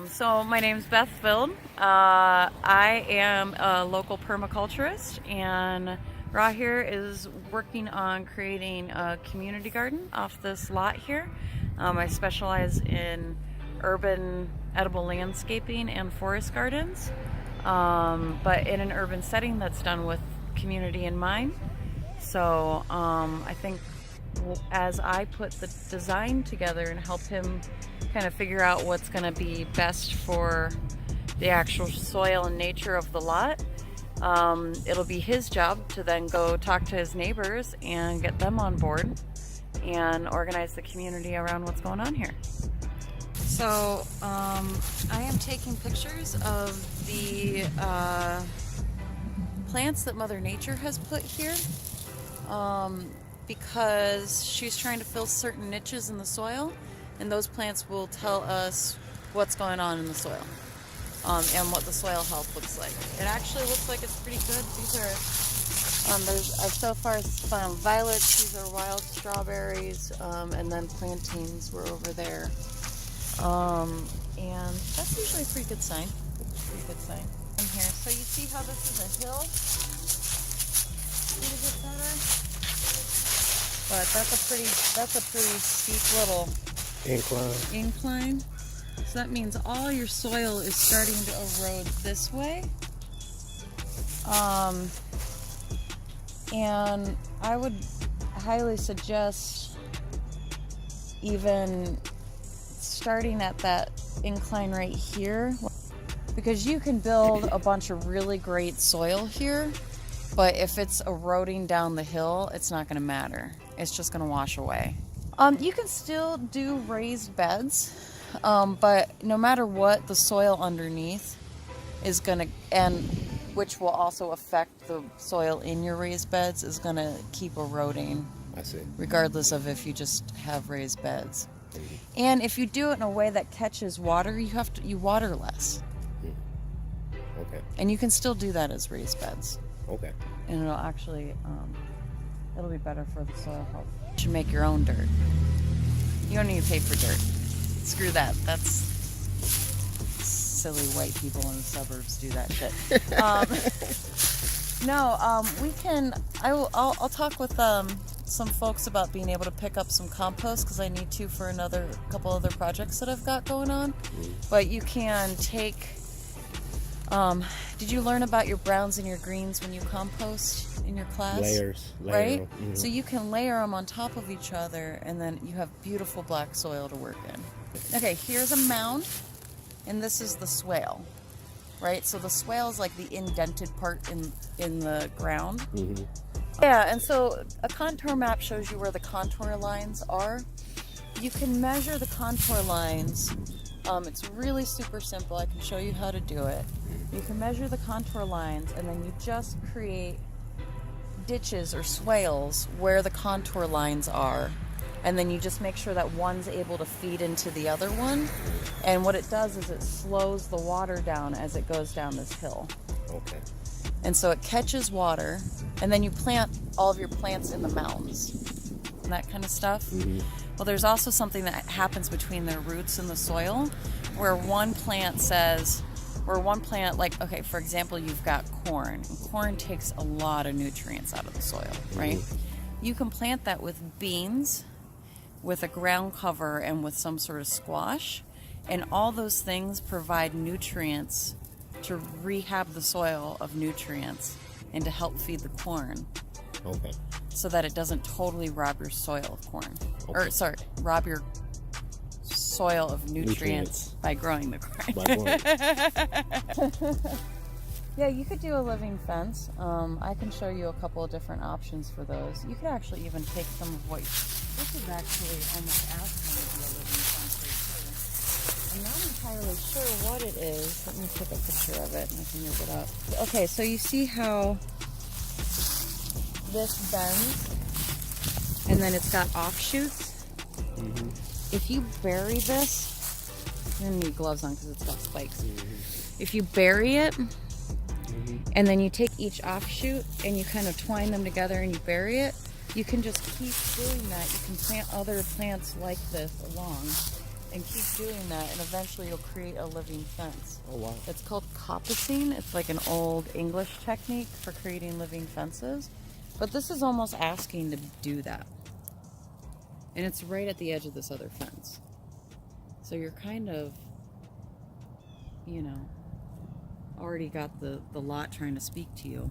So my name's Beth Vild. I am a local permaculturist, and Ra here is working on creating a community garden off this lot here. I specialize in urban edible landscaping and forest gardens, but in an urban setting that's done with community in mind. So I think as I put the design together and help him kind of figure out what's going to be best for the actual soil and nature of the lot, it'll be his job to then go talk to his neighbors and get them on board and organize the community around what's going on here. So I am taking pictures of the plants that Mother Nature has put here, because she's trying to fill certain niches in the soil, and those plants will tell us what's going on in the soil, and what the soil health looks like. It actually looks like it's pretty good. These are, I've so far found violets, these are wild strawberries, and then plantains were over there. And that's usually a pretty good sign. Pretty good sign. In here, so you see how this is a hill? Pretty good better. But that's a pretty steep little incline. So that means all your soil is starting to erode this way. And I would highly suggest even starting at that incline right here, because you can build a bunch of really great soil here, but if it's eroding down the hill, it's not going to matter. It's just going to wash away. You can still do raised beds, but no matter what, the soil underneath is going to, and which will also affect the soil in your raised beds, is going to keep eroding. I see. Regardless of if you just have raised beds. And if you do it in a way that catches water, you water less. Okay. And you can still do that as raised beds. Okay. And it'll actually, it'll be better for the soil health. You should make your own dirt. You don't need to pay for dirt. Screw that. That's silly white people in the suburbs do that shit. We can. I'll talk with some folks about being able to pick up some compost, because I need to for another couple other projects that I've got going on. But you can take. Did you learn about your browns and your greens when you compost in your class? Layers, right? Mm-hmm. So you can layer them on top of each other, and then you have beautiful black soil to work in. Okay, here's a mound, and this is the swale, right? So the swale is like the indented part in the ground. Mm-hmm. Yeah, and so a contour map shows you where the contour lines are. You can measure the contour lines. It's really super simple. I can show you how to do it. You can measure the contour lines, and then you just create ditches or swales where the contour lines are. And then you just make sure that one's able to feed into the other one. And what it does is it slows the water down as it goes down this hill. Okay. And so it catches water, and then you plant all of your plants in the mounds and that kind of stuff. Mm-hmm. Well, there's also something that happens between their roots and the soil, where one plant, like, okay, for example, you've got corn. And corn takes a lot of nutrients out of the soil, right? Mm-hmm. You can plant that with beans, with a ground cover, and with some sort of squash, and all those things provide nutrients to rehab the soil of nutrients and to help feed the corn. Okay. So that it doesn't totally rob your soil of corn. Okay. Or, sorry, rob your soil of nutrients by growing the corn. Yeah, you could do a living fence. I can show you a couple of different options for those. You could actually even take some of what... This is actually almost asking to be a living fence right here. I'm not entirely sure what it is. Let me take a picture of it and I can move it up. Okay, so you see how this bends, and then it's got offshoots. Mm-hmm. If you bury this, I'm gonna need gloves on because it's got spikes. Mm-hmm. If you bury it, and then you take each offshoot and you kind of twine them together and you bury it, you can just keep doing that. You can plant other plants like this along, and keep doing that, and eventually you'll create a living fence. Oh, wow. It's called coppicing. It's like an old English technique for creating living fences. But this is almost asking to do that. And it's right at the edge of this other fence. So you're kind of, you know, already got the lot trying to speak to you.